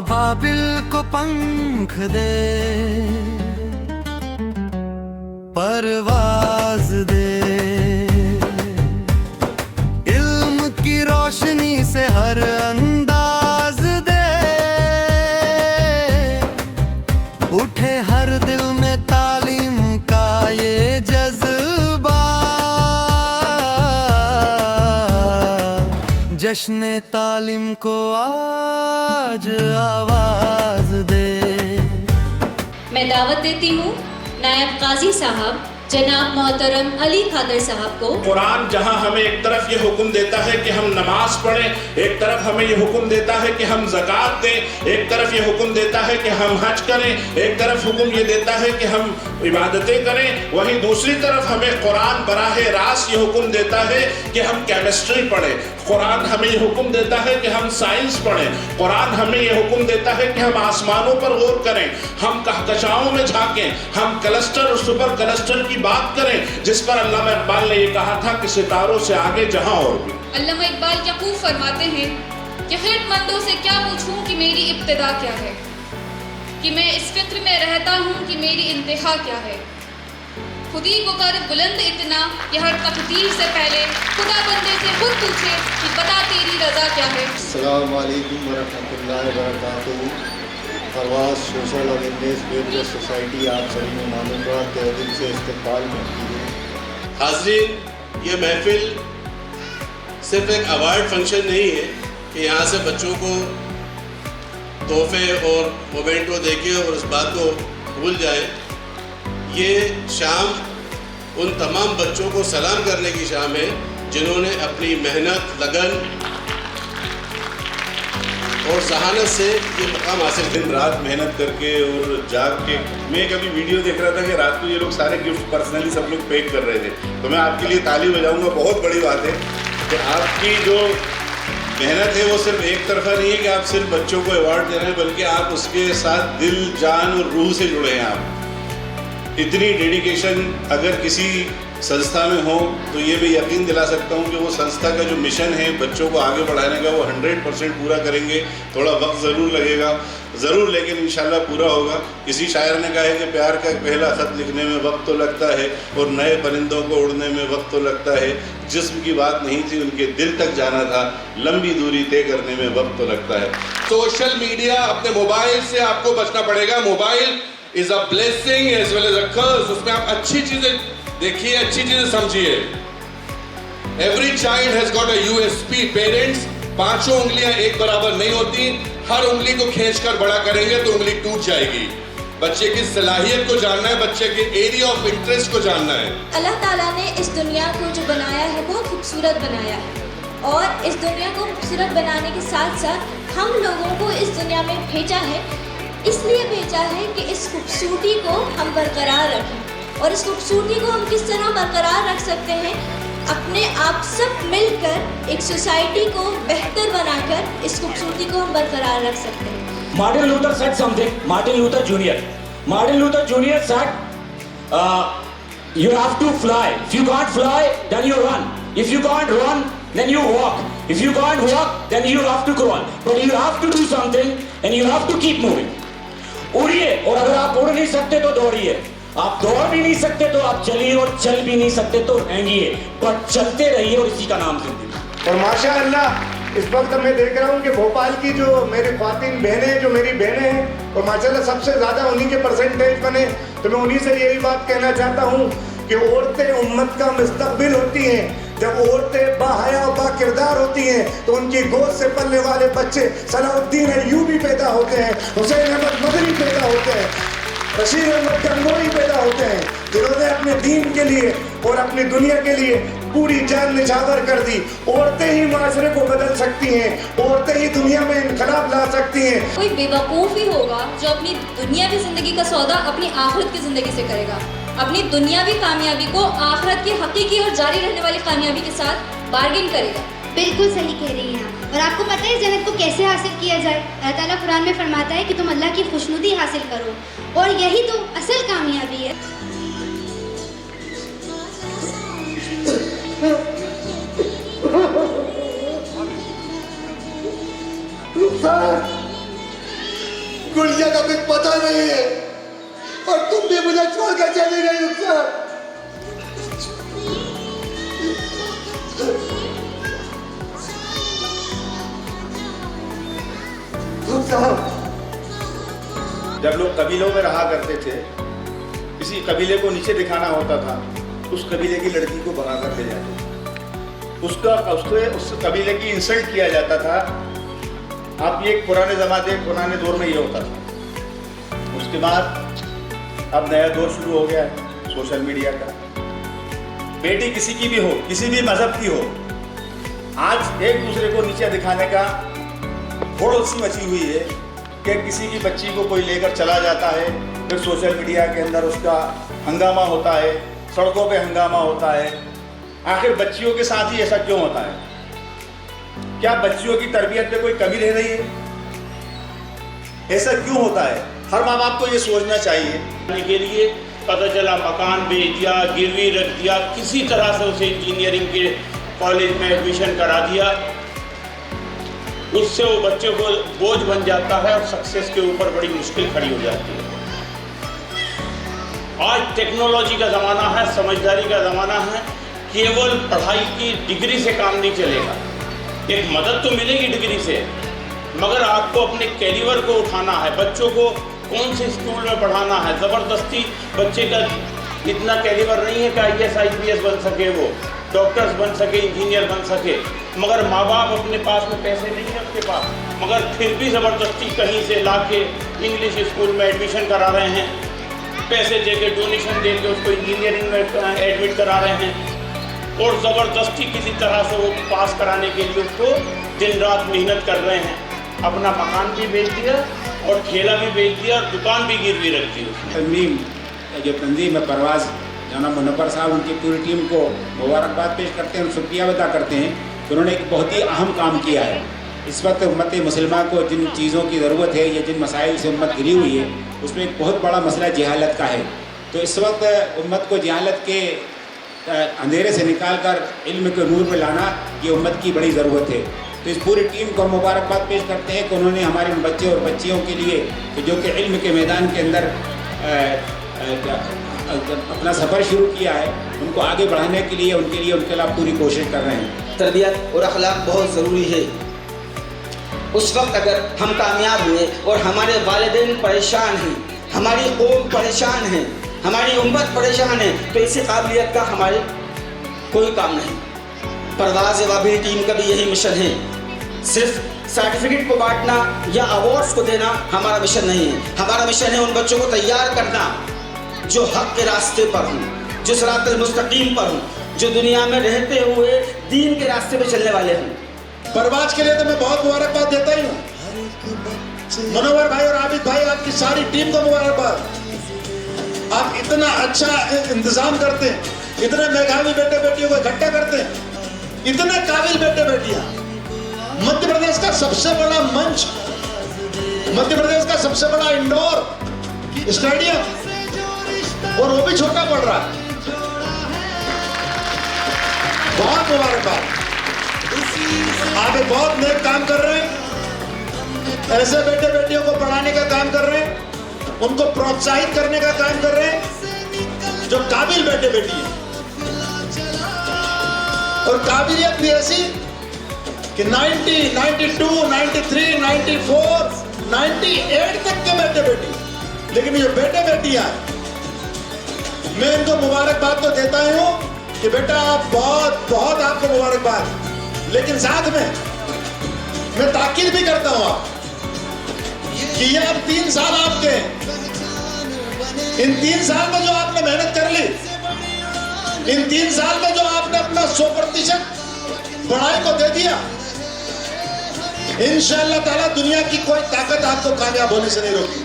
बाबिल को पंख दे, परवाज दे, इल्म की रोशनी से हर अंदाज दे, उठे हर दिल में तालीम का ये जज्बा, जश्न तालीम को आज आवाज दे। मैं दावत देती हूँ नायब काजी साहब जनाब मोहतरम अली खादर साहब को। कुरान जहाँ हमें एक तरफ ये हुक्म देता है कि हम नमाज पढ़ें, एक तरफ हमें ये हुक्म देता है कि हम ज़कात दें, एक तरफ ये हुक्म देता है कि हम हज करें, एक तरफ हुक्म ये देता है कि हम इबादतें करें, वहीं दूसरी तरफ हमें कुरान बराह रास्त ये हुक्म देता है कि हम केमिस्ट्री पढ़ें, कुरान हमें ये हुक्म देता है कि हम साइंस पढ़ें, कुरान हमें ये हुक्म देता है कि हम आसमानों पर गौर करें, हम कहकशाओं में झांकें, हम क्लस्टर और सुपर क्लस्टर की बात करें, जिस पर अल्लामा इकबाल ने ये कहा था कि सितारों से आगे जहां और भी। अल्लामा इकबाल क्या खूब फरमाते हैं कि खिदमतमंदों से क्या पूछूं कि मेरी इब्तिदा क्या है, कि मैं इस फिक्र में रहता हूं कि मेरी इंतहा क्या है। खुदी को कर बुलंद इतना कि हर तकदीर से पहले खुदा बंदे से खुद पूछे कि बता तेरी रजा क्या है। अस्सलाम वालेकुम वरहमतुल्लाहि वबरकातुहू। फरवास सोशल और इंग्लिश वेलफेयर सोसाइटी आप सभी मेहमानों का तहे दिल से इस्तकबाल करती है। हाज़रीन, ये महफिल सिर्फ एक अवार्ड फंक्शन नहीं है कि यहाँ से बच्चों को तोहफे और मोमेंटो देके और उस बात को भूल जाए। ये शाम उन तमाम बच्चों को सलाम करने की शाम है जिन्होंने अपनी मेहनत, लगन और जहानत से ये मकाम हासिल। दिन रात मेहनत करके और जाग के, मैं कभी वीडियो देख रहा था कि रात को ये लोग सारे गिफ्ट पर्सनली सब लोग पैक कर रहे थे, तो मैं आपके लिए ताली बजाऊंगा। बहुत बड़ी बात है कि आपकी जो मेहनत है वो सिर्फ एक तरफा नहीं है कि आप सिर्फ बच्चों को अवार्ड दे रहे हैं, बल्कि आप उसके साथ दिल, जान और रूह से जुड़े हैं। आप इतनी डेडिकेशन अगर किसी संस्था में हो तो ये मैं यकीन दिला सकता हूँ कि वो संस्था का जो मिशन है बच्चों को आगे बढ़ाने का, वो 100% पूरा करेंगे। थोड़ा वक्त ज़रूर लगेगा, ज़रूर, लेकिन इंशाल्लाह पूरा होगा। किसी शायर ने कहा है कि प्यार का पहला ख़त लिखने में वक्त तो लगता है और नए परिंदों को उड़ने में वक्त तो लगता है। जिस्म की बात नहीं थी, उनके दिल तक जाना था, लंबी दूरी तय करने में वक्त तो लगता है। सोशल मीडिया, अपने मोबाइल से आपको बचना पड़ेगा। Mobile is a blessing as well as a curse. उसमें आप अच्छी चीजें देखिए, अच्छी चीजें समझिए। Every child has got a USP. Parents, पांचों उंगलियां एक बराबर नहीं होती। हर उंगली को खींचकर बड़ा करेंगे तो उंगली टूट जाएगी। बच्चे की सलाहियत को जानना है, बच्चे के एरिया ऑफ इंटरेस्ट को जानना है। अल्लाह ताला ने इस दुनिया को जो बनाया है बहुत खूबसूरत बनाया है, और इस दुनिया को खूबसूरत बनाने के साथ साथ हम लोगों को इस दुनिया में भेजा है। इसलिए भेजा है कि इस खूबसूरती को हम बरकरार रखें। और इस खूबसूरती को हम किस तरह बरकरार रख सकते हैं? अपने आप सब मिलकर एक सोसाइटी को बेहतर बनाकर इस खूबसूरती को हम बरकरार रख सकते हैं। Martin Luther said something. Martin Luther Jr. Martin Luther Jr. said, "You have to fly. If you can't fly, then you run. If you can't run, then you walk. If you can't walk, then you have to crawl. But you have to do something, and you have to keep moving." उड़िए, और अगर आप उड़ नहीं सकते तो दौड़िए। आप दौड़ भी नहीं सकते तो आप चलिए, और चल भी नहीं सकते तो रहेंगे, पर चलते रहिए, और इसी का नाम जिंदगी। और माशाअल्लाह इस वक्त मैं देख रहा हूँ कि भोपाल की जो मेरी ख्वातीन बहनें, जो मेरी बहनें हैं, और माशाअल्लाह सबसे ज़्यादा उन्हीं के परसेंटेज बने। तो मैं उन्हीं से यही बात कहना चाहता हूँ कि औरतें उम्मत का मुस्तकबिल होती हैं। जब औरतें बाहया और बाकिरदार होती हैं तो उनकी गोद से पलने वाले बच्चे सलाउद्दीन अय्यूबी पैदा होते हैं, हुसैन अहमद मदनी पैदा होते हैं, बशीर अहमद गंगोई पैदा होते हैं, जिन्होंने अपने दीन के लिए और अपनी दुनिया के लिए पूरी जान निछावर कर दी। औरतें ही माशरे को बदल सकती हैं, औरतें ही दुनिया में इनकलाब ला सकती हैं। कोई बेवकूफ़ ही होगा जो अपनी दुनियावी ज़िंदगी का सौदा अपनी आखिरत की ज़िंदगी से करेगा, अपनी दुनियावी कामयाबी को आखिरत की हकीकी और जारी रहने वाली कामयाबी के साथ बार्गेन करेगा। बिल्कुल सही कह रही हैं आप। और आपको पता है जन्नत को कैसे हासिल किया जाए? अल्लाह ताला कुरान में फरमाता है कि तुम अल्लाह की खुशनुदी हासिल करो, और यही तो असल कामयाबी है। का कुछ पता नहीं है और तुम भी मुझे छोड़कर चली गई रुखसार। जब लोग कबीलों में रहा करते थे, किसी कबीले को नीचे दिखाना होता था, उस कबीले की लड़की को भगा कर ले जाते थे, उस कबीले की इंसल्ट किया जाता था। अब ये पुराने दौर में ये होता था। उसके बाद अब नया दौर शुरू हो गया है सोशल मीडिया का। बेटी किसी की भी हो, किसी भी मजहब की हो, आज एक दूसरे को नीचे दिखाने का होड़ सी मची हुई है कि किसी की बच्ची को कोई लेकर चला जाता है, फिर सोशल मीडिया के अंदर उसका हंगामा होता है, सड़कों पे हंगामा होता है। आखिर बच्चियों के साथ ही ऐसा क्यों होता है? क्या बच्चियों की तरबियत में कोई कमी रह रही है? ऐसा क्यों होता है? हर माँ बाप को ये सोचना चाहिए। के लिए पता चला मकान बेच दिया, गिरवी रख दिया, किसी तरह से उसे इंजीनियरिंग के कॉलेज में एडमिशन करा दिया, उससे वो बच्चे को बोझ बन जाता है और सक्सेस के ऊपर बड़ी मुश्किल खड़ी हो जाती है। आज टेक्नोलॉजी का ज़माना है, समझदारी का ज़माना है। केवल पढ़ाई की डिग्री से काम नहीं चलेगा। एक मदद तो मिलेगी डिग्री से, मगर आपको अपने कैरियर को उठाना है। बच्चों को कौन से स्कूल में पढ़ाना है? ज़बरदस्ती बच्चे का इतना कैरियर नहीं है कि IAS IPS बन सके, वो डॉक्टर्स बन सके, इंजीनियर बन सके, मगर माँ बाप अपने पास में पैसे नहीं है उसके पास, मगर फिर भी ज़बरदस्ती कहीं से ला के इंग्लिश स्कूल में एडमिशन करा रहे हैं, पैसे दे के डोनेशन दे के उसको इंजीनियरिंग में एडमिट करा रहे हैं और ज़बरदस्ती किसी तरह से वो पास कराने के लिए उसको दिन रात मेहनत कर रहे हैं। अपना मकान भी बेच दिया और ठेला भी बेच दिया और दुकान भी गिरवी रख दी उसने। जो तंजीम है परवाज़ जनाब मुनव्वर साहब, उनकी पूरी टीम को मुबारकबाद पेश करते हैं और शुक्रिया अदा करते हैं कि उन्होंने एक बहुत ही अहम काम किया है। इस वक्त उम्मत मुसलमा को जिन चीज़ों की ज़रूरत है या जिन मसाइल से उम्मत घिरी हुई है, उसमें एक बहुत बड़ा मसला जहालत का है। तो इस वक्त उम्मत को जहालत के अंधेरे से निकाल कर इल्म के नूर में लाना ये उम्मत की बड़ी ज़रूरत है। तो इस पूरी टीम को मुबारकबाद पेश करते हैं कि उन्होंने हमारे बच्चे और बच्चियों के लिए जो कि इल्म के मैदान के अंदर अपना सफ़र शुरू किया है, उनको आगे बढ़ाने के लिए उनके लिए पूरी कोशिश कर रहे हैं। तरबियत और अखलाक बहुत ज़रूरी है। उस वक्त अगर हम कामयाब हुए और हमारे वालिदैन परेशान हैं, हमारी कौम परेशान है, हमारी उम्मत परेशान है, तो इसी काबिलियत का हमारे कोई काम नहीं। परवाज़ वाबिल टीम का भी यही मिशन है। सिर्फ सर्टिफिकेट को बांटना या अवार्ड्स को देना हमारा मिशन नहीं है। हमारा मिशन है उन बच्चों को तैयार करना जो हक के रास्ते पर हों, जो सिरातुल मुस्तकीम पर हों, जो दुनिया में रहते हुए दीन के रास्ते पे चलने वाले हों। परवाज़ के लिए तो मैं बहुत मुबारकबाद देता ही हूँ। मुनव्वर भाई और आबिद भाई, आपकी सारी टीम को मुबारकबाद। आप इतना अच्छा इंतजाम करते हैं, इतने मेधावी बेटे बेटियों को इकट्ठा करते हैं, इतने काबिल बेटे बेटियां। मध्य प्रदेश का सबसे बड़ा मंच, मध्य प्रदेश का सबसे बड़ा इंडोर स्टेडियम, और वो भी छोटा पड़ रहा है। बहुत मुबारकबाद। आप एक बहुत नेक काम कर रहे हैं, ऐसे बेटे बेटियों को पढ़ाने का काम कर रहे हैं, उनको प्रोत्साहित करने का काम कर रहे हैं जो काबिल बेटे बेटी हैं। और काबिलियत भी ऐसी कि 90, 92, 93, 94, 98 तक के बेटे बेटी, लेकिन जो बेटे बेटियां हैं, मैं इनको मुबारकबाद तो देता ही हूं कि बेटा आप बहुत बहुत आपको मुबारकबाद, लेकिन साथ में मैं ताकीद भी करता हूं आप कि ये अब 3 साल आपके हैं। इन 3 साल में जो आपने मेहनत कर ली, इन 3 साल में जो आपने अपना 100% पढ़ाई को दे दिया, इंशाअल्लाह ताला दुनिया की कोई ताकत आपको कामयाब होने से नहीं रोकी।